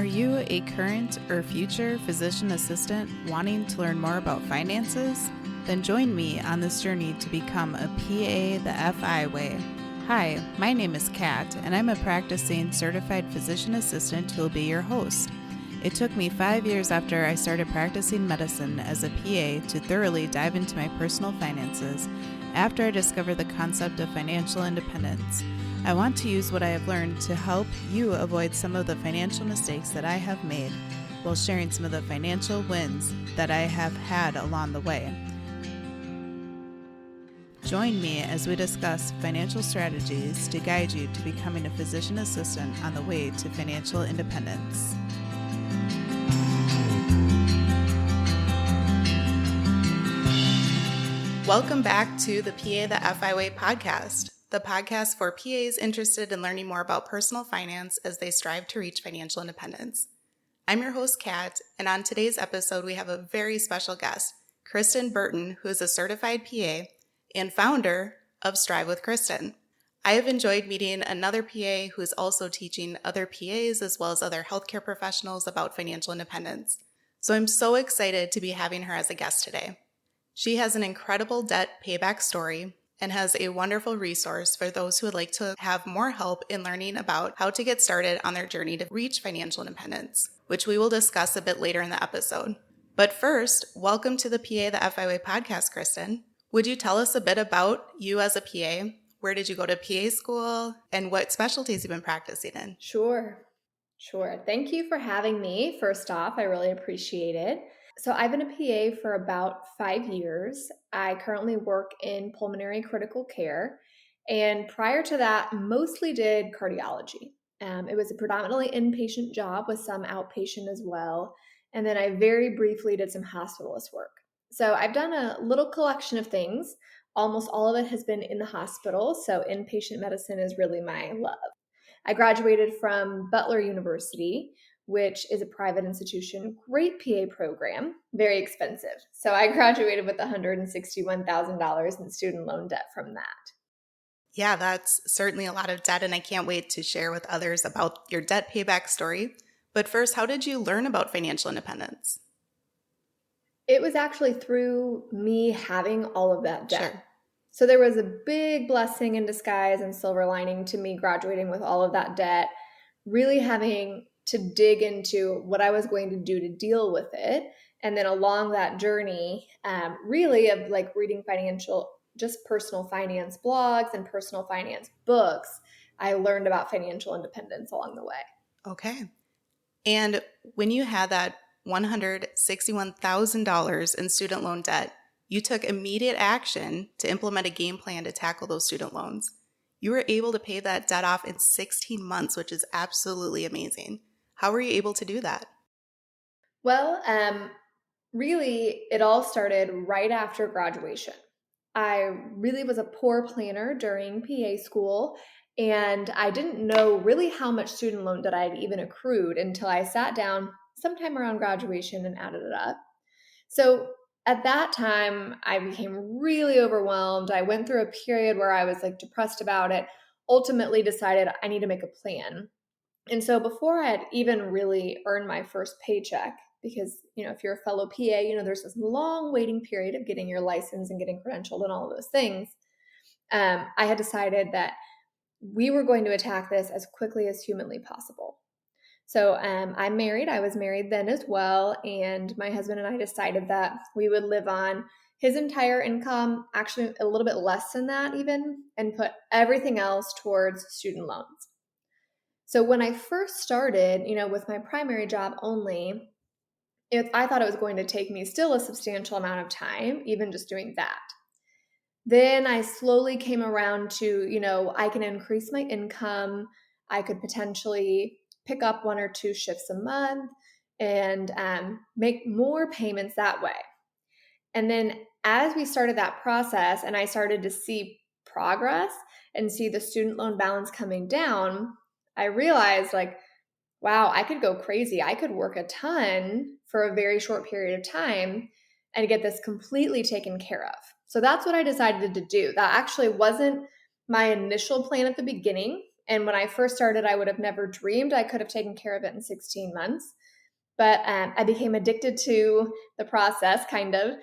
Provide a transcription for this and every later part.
Are you a current or future physician assistant wanting to learn more about finances? Then join me on this journey to become a PA the FI way. Hi, my name is Kat, and I'm a practicing certified physician assistant who will be your host. It took me 5 years after I started practicing medicine as a PA to thoroughly dive into my personal finances after I discovered the concept of financial independence. I want to use what I have learned to help you avoid some of the financial mistakes that I have made while sharing some of the financial wins that I have had along the way. Join me as we discuss financial strategies to guide you to becoming a physician assistant on the way to financial independence. Welcome back to the PA the FI Way podcast, the podcast for PAs interested in learning more about personal finance as they strive to reach financial independence. I'm your host, Kat, and on today's episode, we have a very special guest, Kristin Burton, who is a certified PA and founder of Strive with Kristin. I have enjoyed meeting another PA who is also teaching other PAs as well as other healthcare professionals about financial independence. So I'm so excited to be having her as a guest today. She has an incredible debt payback story and has a wonderful resource for those who would like to have more help in learning about how to get started on their journey to reach financial independence, which we will discuss a bit later in the episode. But first, welcome to the PA the FI Way podcast, Kristin. Would you tell us a bit about you as a PA? Where did you go to PA school and what specialties you've been practicing in? Sure. Thank you for having me. First off, I really appreciate it. So I've been a PA for about 5 years. I currently work in pulmonary critical care. And prior to that, mostly did cardiology. It was a predominantly inpatient job with some outpatient as well. And then I very briefly did some hospitalist work. So I've done a little collection of things. Almost all of it has been in the hospital. So inpatient medicine is really my love. I graduated from Butler University, which is a private institution, great PA program, very expensive. So I graduated with $161,000 in student loan debt from that. Yeah, that's certainly a lot of debt, and I can't wait to share with others about your debt payback story. But first, how did you learn about financial independence? It was actually through me having all of that debt. Sure. So there was a big blessing in disguise and silver lining to me graduating with all of that debt, really having to dig into what I was going to do to deal with it. And then along that journey, really of like reading just personal finance blogs and personal finance books, I learned about financial independence along the way. Okay. And when you had that $161,000 in student loan debt, you took immediate action to implement a game plan to tackle those student loans. You were able to pay that debt off in 16 months, which is absolutely amazing. How were you able to do that? Well, really, it all started right after graduation. I really was a poor planner during PA school, and I didn't know really how much student loan debt I had even accrued until I sat down sometime around graduation and added it up. So at that time, I became really overwhelmed. I went through a period where I was like depressed about it, ultimately decided I need to make a plan. And so before I had even really earned my first paycheck, because, if you're a fellow PA, there's this long waiting period of getting your license and getting credentialed and all of those things. I had decided that we were going to attack this as quickly as humanly possible. So I'm married. I was married then as well. And my husband and I decided that we would live on his entire income, actually a little bit less than that even, and put everything else towards student loans. So when I first started, with my primary job only, I thought it was going to take me still a substantial amount of time, even just doing that. Then I slowly came around to, I can increase my income. I could potentially pick up 1 or 2 shifts a month and make more payments that way. And then as we started that process and I started to see progress and see the student loan balance coming down, I realized wow, I could go crazy. I could work a ton for a very short period of time and get this completely taken care of. So that's what I decided to do. That actually wasn't my initial plan at the beginning. And when I first started, I would have never dreamed I could have taken care of it in 16 months. But I became addicted to the process, kind of.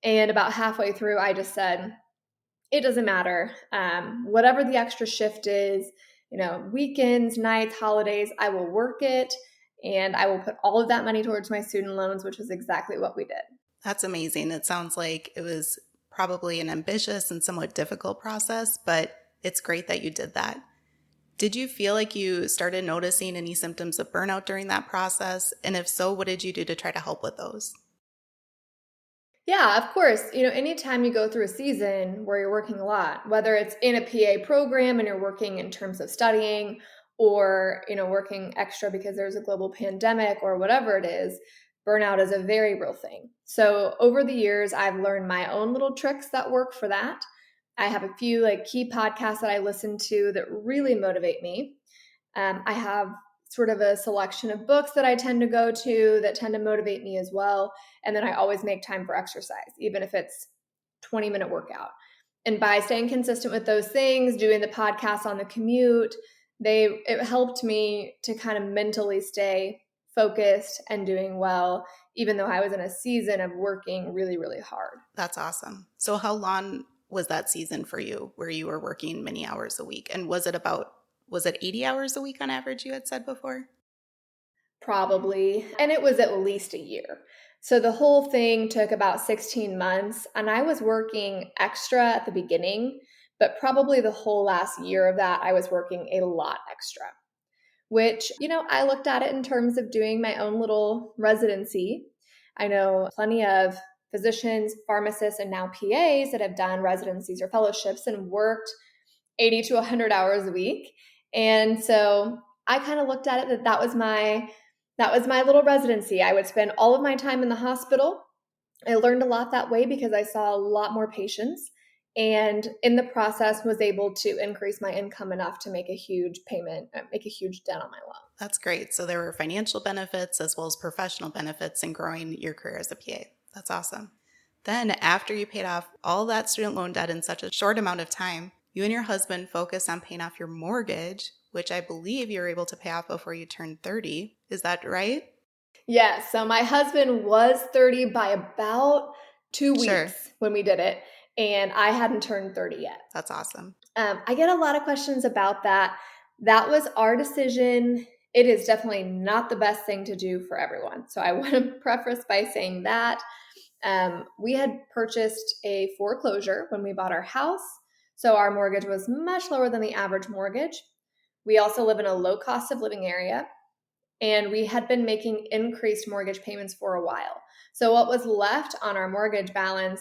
And about halfway through, I just said, it doesn't matter. Whatever the extra shift is, weekends, nights, holidays, I will work it. And I will put all of that money towards my student loans, which is exactly what we did. That's amazing. It sounds like it was probably an ambitious and somewhat difficult process, but it's great that you did that. Did you feel like you started noticing any symptoms of burnout during that process? And if so, what did you do to try to help with those? Yeah, of course. Anytime you go through a season where you're working a lot, whether it's in a PA program and you're working in terms of studying or, working extra because there's a global pandemic or whatever it is, burnout is a very real thing. So over the years, I've learned my own little tricks that work for that. I have a few key podcasts that I listen to that really motivate me. I have sort of a selection of books that I tend to go to that tend to motivate me as well. And then I always make time for exercise, even if it's 20-minute workout. And by staying consistent with those things, doing the podcast on the commute, it helped me to kind of mentally stay focused and doing well, even though I was in a season of working really, really hard. That's awesome. So how long was that season for you where you were working many hours a week? And was it 80 hours a week on average you had said before? Probably. And it was at least a year. So the whole thing took about 16 months, and I was working extra at the beginning, but probably the whole last year of that, I was working a lot extra, which, I looked at it in terms of doing my own little residency. I know plenty of physicians, pharmacists, and now PAs that have done residencies or fellowships and worked 80 to 100 hours a week. And so I kind of looked at it that was my little residency. I would spend all of my time in the hospital. I learned a lot that way because I saw a lot more patients, and in the process was able to increase my income enough to make a huge payment, make a huge dent on my loan. That's great. So there were financial benefits as well as professional benefits in growing your career as a PA. That's awesome. Then after you paid off all that student loan debt in such a short amount of time, you and your husband focused on paying off your mortgage, which I believe you were able to pay off before you turned 30. Is that right? Yes. So my husband was 30 by about 2 weeks when we did it, and I hadn't turned 30 yet. That's awesome. I get a lot of questions about that. That was our decision. It is definitely not the best thing to do for everyone. So I want to preface by saying that we had purchased a foreclosure when we bought our house. So our mortgage was much lower than the average mortgage. We also live in a low cost of living area, and we had been making increased mortgage payments for a while. So what was left on our mortgage balance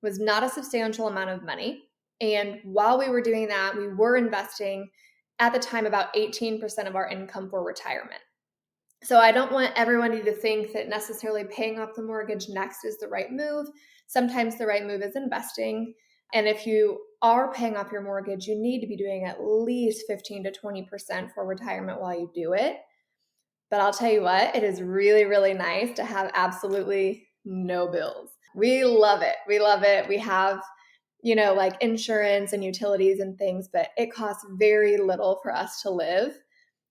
was not a substantial amount of money. And while we were doing that, we were investing at the time about 18% of our income for retirement. So I don't want everybody to think that necessarily paying off the mortgage next is the right move. Sometimes the right move is investing. And if you are paying off your mortgage, you need to be doing at least 15 to 20% for retirement while you do it. But I'll tell you what, it is really, really nice to have absolutely no bills. We love it. We love it. We have, insurance and utilities and things, but it costs very little for us to live,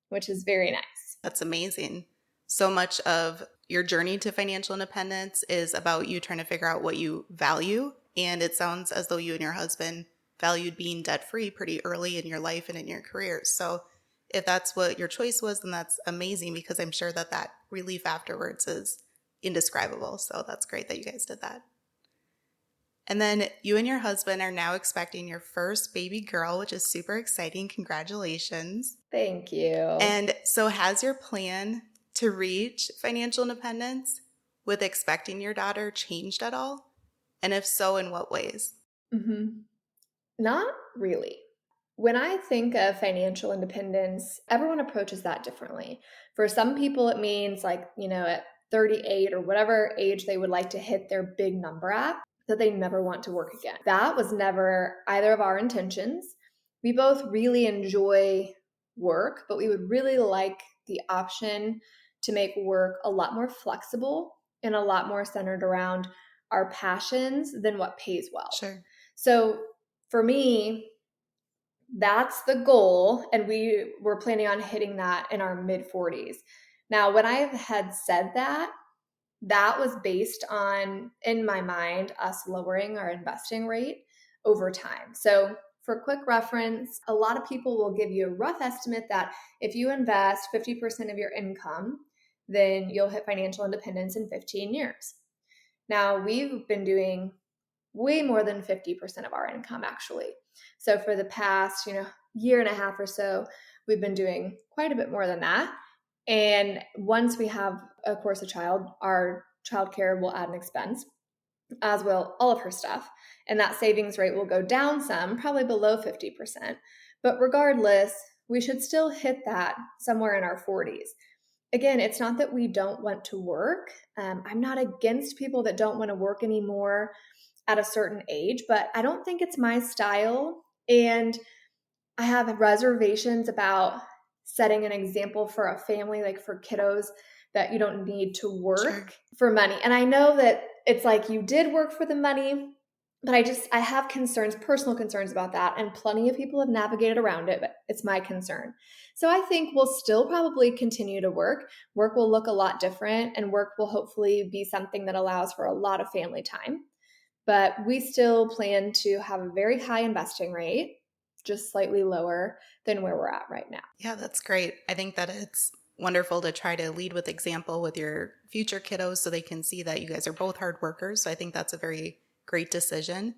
which is very nice. That's amazing. So much of your journey to financial independence is about you trying to figure out what you value. And it sounds as though you and your husband valued being debt-free pretty early in your life and in your careers. So if that's what your choice was, then that's amazing, because I'm sure that relief afterwards is indescribable. So that's great that you guys did that. And then you and your husband are now expecting your first baby girl, which is super exciting. Congratulations. Thank you. And so has your plan to reach financial independence with expecting your daughter changed at all? And if so, in what ways? Not really. When I think of financial independence, everyone approaches that differently. For some people, it means at 38 or whatever age they would like to hit their big number at, that they never want to work again. That was never either of our intentions. We both really enjoy work, but we would really like the option to make work a lot more flexible and a lot more centered around our passions than what pays well. Sure. So for me, That's the goal. And we were planning on hitting that in our mid-40s. Now, when I had said that, that was based on, in my mind, us lowering our investing rate over time. So for quick reference, a lot of people will give you a rough estimate that if you invest 50% of your income, then you'll hit financial independence in 15 years. Now, we've been doing way more than 50% of our income, actually. So for the past, year and a half or so, we've been doing quite a bit more than that. And once we have, of course, a child, our childcare will add an expense, as will all of her stuff. And that savings rate will go down some, probably below 50%. But regardless, we should still hit that somewhere in our 40s. Again, it's not that we don't want to work. I'm not against people that don't want to work anymore at a certain age, but I don't think it's my style. And I have reservations about setting an example for a family, like for kiddos, that you don't need to work for money. And I know that it's like you did work for the money, but I have concerns, personal concerns about that. And plenty of people have navigated around it, but it's my concern. So I think we'll still probably continue to work. Work will look a lot different, and work will hopefully be something that allows for a lot of family time. But we still plan to have a very high investing rate, just slightly lower than where we're at right now. Yeah, that's great. I think that it's wonderful to try to lead with example with your future kiddos so they can see that you guys are both hard workers. So I think that's a very great decision.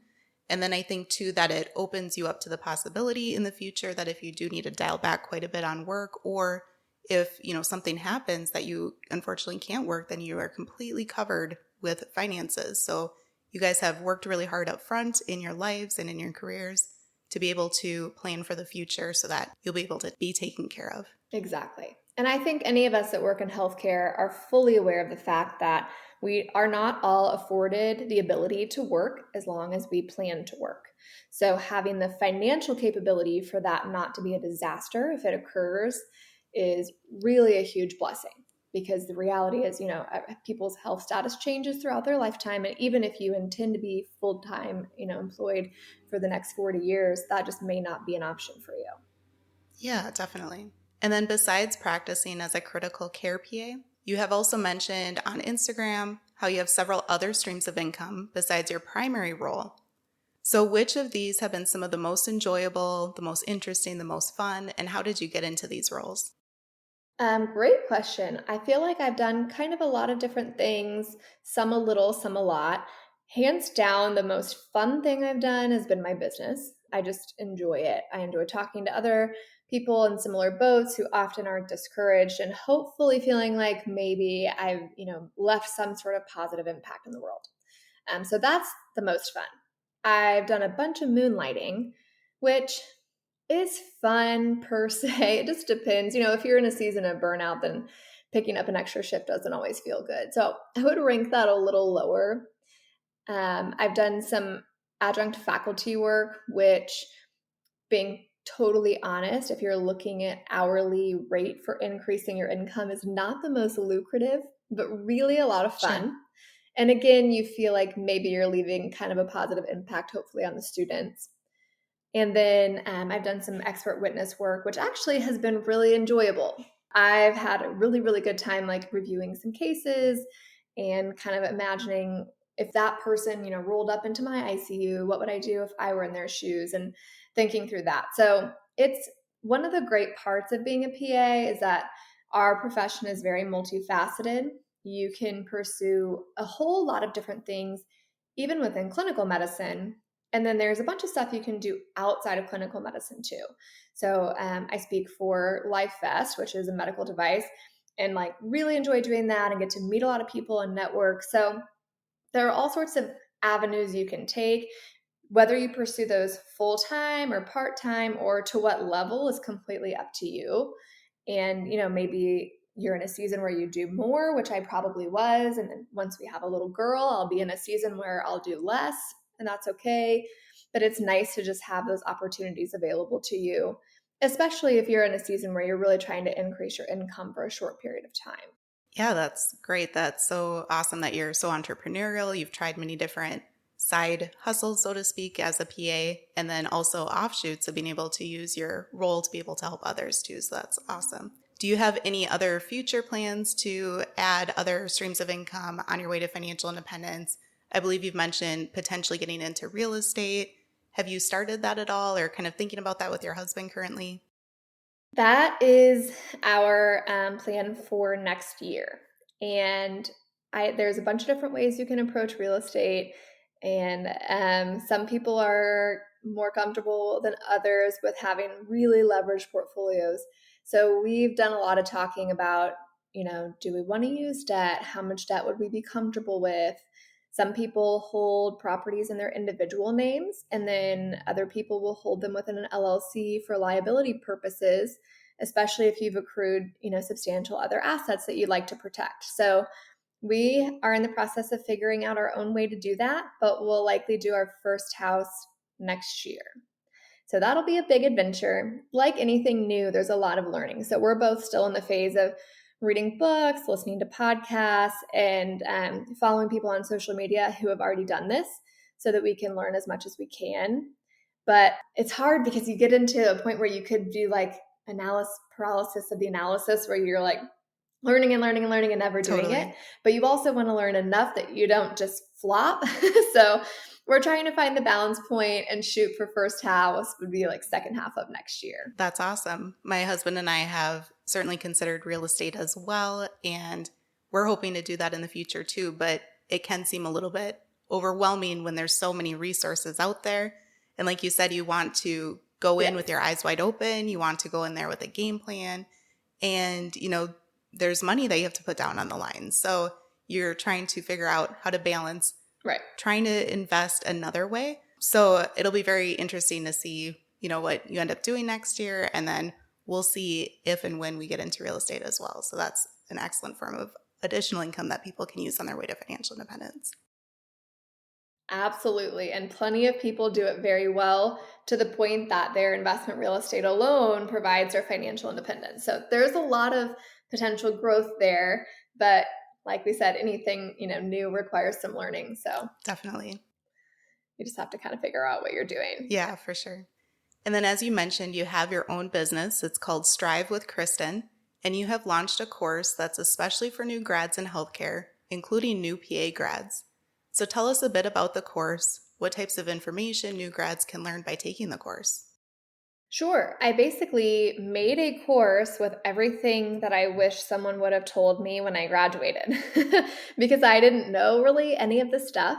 And then I think too that it opens you up to the possibility in the future that if you do need to dial back quite a bit on work, or if something happens that you unfortunately can't work, then you are completely covered with finances. So you guys have worked really hard up front in your lives and in your careers to be able to plan for the future so that you'll be able to be taken care of. Exactly. And I think any of us that work in healthcare are fully aware of the fact that we are not all afforded the ability to work as long as we plan to work. So having the financial capability for that not to be a disaster if it occurs is really a huge blessing. Because the reality is, people's health status changes throughout their lifetime. And even if you intend to be full-time, employed for the next 40 years, that just may not be an option for you. Yeah, definitely. And then besides practicing as a critical care PA, you have also mentioned on Instagram how you have several other streams of income besides your primary role. So which of these have been some of the most enjoyable, the most interesting, the most fun, and how did you get into these roles? Great question. I feel like I've done kind of a lot of different things, some a little, some a lot. Hands down, the most fun thing I've done has been my business. I just enjoy it. I enjoy talking to other people in similar boats who often are discouraged and hopefully feeling like maybe I've, left some sort of positive impact in the world. So that's the most fun. I've done a bunch of moonlighting, which is fun per se. It just depends. If you're in a season of burnout, then picking up an extra shift doesn't always feel good. So I would rank that a little lower. I've done some adjunct faculty work, which, being totally honest, if you're looking at hourly rate for increasing your income, is not the most lucrative, but really a lot of fun. Sure. And again, you feel like maybe you're leaving kind of a positive impact, hopefully, on the students. And then I've done some expert witness work, which actually has been really enjoyable. I've had a really, really good time reviewing some cases and kind of imagining if that person, rolled up into my ICU, what would I do if I were in their shoes, and thinking through that. So it's one of the great parts of being a PA is that our profession is very multifaceted. You can pursue a whole lot of different things, even within clinical medicine. And then there's a bunch of stuff you can do outside of clinical medicine too. So I speak for LifeVest, which is a medical device, and really enjoy doing that and get to meet a lot of people and network. So there are all sorts of avenues you can take. Whether you pursue those full-time or part-time or to what level is completely up to you. And, maybe you're in a season where you do more, which I probably was. And then once we have a little girl, I'll be in a season where I'll do less, and that's okay. But it's nice to just have those opportunities available to you, especially if you're in a season where you're really trying to increase your income for a short period of time. Yeah, that's great. That's so awesome that you're so entrepreneurial. You've tried many different side hustles, so to speak, as a PA, and then also offshoots of being able to use your role to be able to help others too. So that's awesome. Do you have any other future plans to add other streams of income on your way to financial independence? I believe you've mentioned potentially getting into real estate. Have you started that at all, or kind of thinking about that with your husband currently? That is our plan for next year. And there's a bunch of different ways you can approach real estate. And some people are more comfortable than others with having really leveraged portfolios. So we've done a lot of talking about, do we want to use debt? How much debt would we be comfortable with? Some people hold properties in their individual names, and then other people will hold them within an LLC for liability purposes, especially if you've accrued, substantial other assets that you'd like to protect. So we are in the process of figuring out our own way to do that, but we'll likely do our first house next year. So that'll be a big adventure. Like anything new, there's a lot of learning. So we're both still in the phase of reading books, listening to podcasts, and following people on social media who have already done this so that we can learn as much as we can. But it's hard because you get into a point where you could do like paralysis of the analysis, where you're like learning and never doing it. But you also want to learn enough that you don't just flop. So we're trying to find the balance point and shoot for first house would be like second half of next year. That's awesome. My husband and I have certainly considered real estate as well, and we're hoping to do that in the future too, but it can seem a little bit overwhelming when there's so many resources out there. And like you said, you want to go in with your eyes wide open. You want to go in there with a game plan, and there's money that you have to put down on the line. So you're trying to figure out how to balance trying to invest another way. So it'll be very interesting to see, what you end up doing next year. And then we'll see if and when we get into real estate as well. So that's an excellent form of additional income that people can use on their way to financial independence. Absolutely. And plenty of people do it very well, to the point that their investment real estate alone provides their financial independence. So there's a lot of potential growth there, but like we said, anything, new requires some learning. So definitely. You just have to kind of figure out what you're doing. Yeah, for sure. And then as you mentioned, you have your own business. It's called Strive with Kristin, and you have launched a course that's especially for new grads in healthcare, including new PA grads. So tell us a bit about the course, what types of information new grads can learn by taking the course. Sure. I basically made a course with everything that I wish someone would have told me when I graduated because I didn't know really any of this stuff.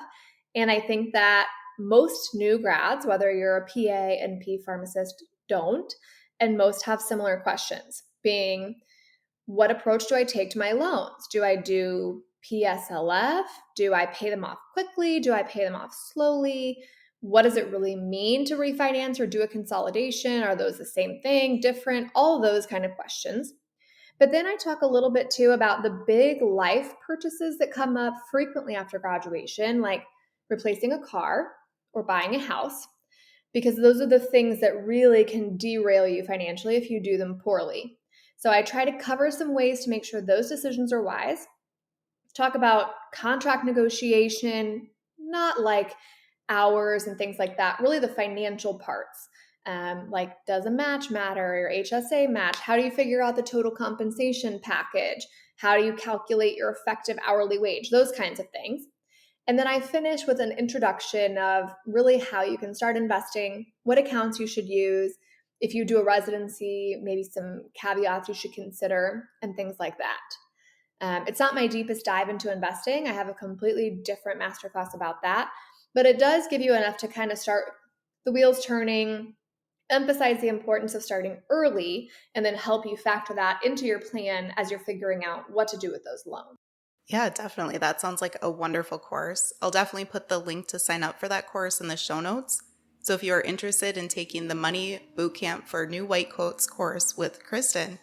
And I think that most new grads, whether you're a PA, NP, pharmacist, don't, and most have similar questions, being, what approach do I take to my loans? Do I do PSLF? Do I pay them off quickly? Do I pay them off slowly? What does it really mean to refinance or do a consolidation? Are those the same thing, different? All those kind of questions. But then I talk a little bit too about the big life purchases that come up frequently after graduation, like replacing a car or buying a house, because those are the things that really can derail you financially if you do them poorly. So I try to cover some ways to make sure those decisions are wise. Talk about contract negotiation, not like hours and things like that, really the financial parts. Like, does a match matter, or HSA match? How do you figure out the total compensation package? How do you calculate your effective hourly wage? Those kinds of things. And then I finish with an introduction of really how you can start investing, what accounts you should use, if you do a residency, maybe some caveats you should consider, and things like that. It's not my deepest dive into investing. I have a completely different masterclass about that, but it does give you enough to kind of start the wheels turning, emphasize the importance of starting early, and then help you factor that into your plan as you're figuring out what to do with those loans. Yeah, definitely. That sounds like a wonderful course. I'll definitely put the link to sign up for that course in the show notes. So if you are interested in taking the Money Bootcamp for New White Coats course with Kristin,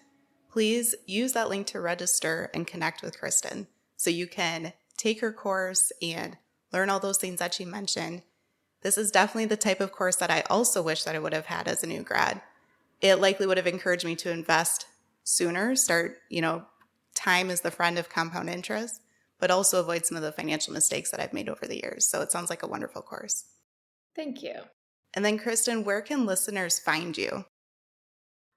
please use that link to register and connect with Kristin so you can take her course and learn all those things that she mentioned. This is definitely the type of course that I also wish that I would have had as a new grad. It likely would have encouraged me to invest sooner, time is the friend of compound interest, but also avoid some of the financial mistakes that I've made over the years. So it sounds like a wonderful course. Thank you. And then Kristin, where can listeners find you?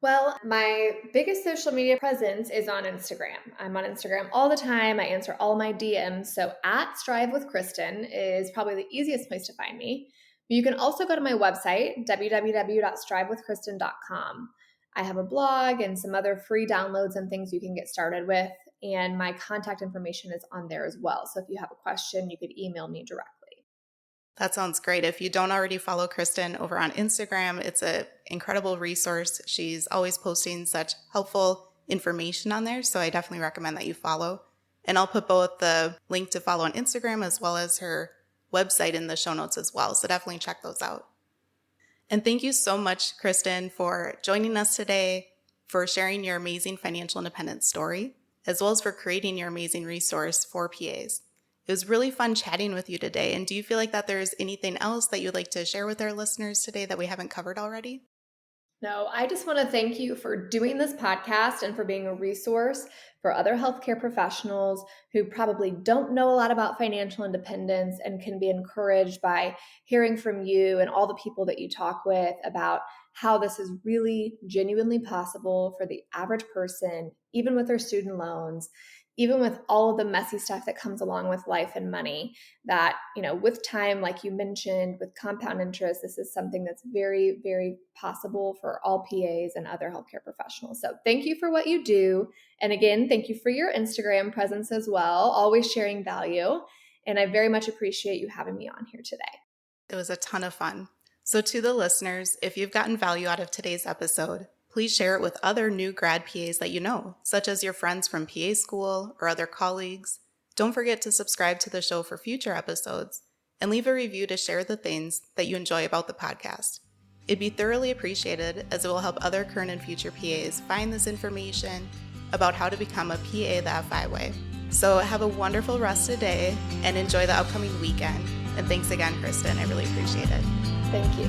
Well, my biggest social media presence is on Instagram. I'm on Instagram all the time. I answer all my DMs. So at Strive with Kristin is probably the easiest place to find me. But you can also go to my website, www.strivewithkristin.com. I have a blog and some other free downloads and things you can get started with. And my contact information is on there as well. So if you have a question, you could email me directly. That sounds great. If you don't already follow Kristin over on Instagram, it's an incredible resource. She's always posting such helpful information on there, so I definitely recommend that you follow. And I'll put both the link to follow on Instagram as well as her website in the show notes as well, so definitely check those out. And thank you so much, Kristin, for joining us today, for sharing your amazing financial independence story, as well as for creating your amazing resource for PAs. It was really fun chatting with you today. And do you feel like that there's anything else that you'd like to share with our listeners today that we haven't covered already? No, I just want to thank you for doing this podcast and for being a resource for other healthcare professionals who probably don't know a lot about financial independence and can be encouraged by hearing from you and all the people that you talk with about how this is really genuinely possible for the average person, even with their student loans, even with all of the messy stuff that comes along with life and money, that, with time, like you mentioned, with compound interest, this is something that's very, very possible for all PAs and other healthcare professionals. So thank you for what you do. And again, thank you for your Instagram presence as well, always sharing value. And I very much appreciate you having me on here today. It was a ton of fun. So to the listeners, if you've gotten value out of today's episode, please share it with other new grad PAs that you know, such as your friends from PA school or other colleagues. Don't forget to subscribe to the show for future episodes and leave a review to share the things that you enjoy about the podcast. It'd be thoroughly appreciated, as it will help other current and future PAs find this information about how to become a PA the FI way. So have a wonderful rest of the day and enjoy the upcoming weekend. And thanks again, Kristin. I really appreciate it. Thank you.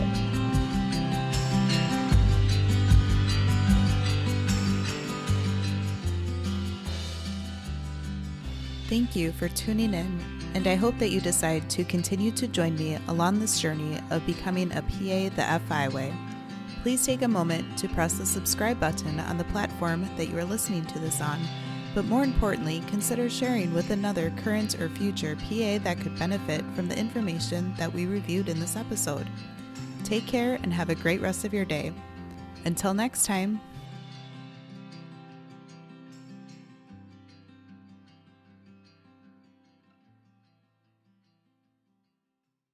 Thank you for tuning in, and I hope that you decide to continue to join me along this journey of becoming a PA the FI way. Please take a moment to press the subscribe button on the platform that you are listening to this on, but more importantly, consider sharing with another current or future PA that could benefit from the information that we reviewed in this episode. Take care and have a great rest of your day. Until next time,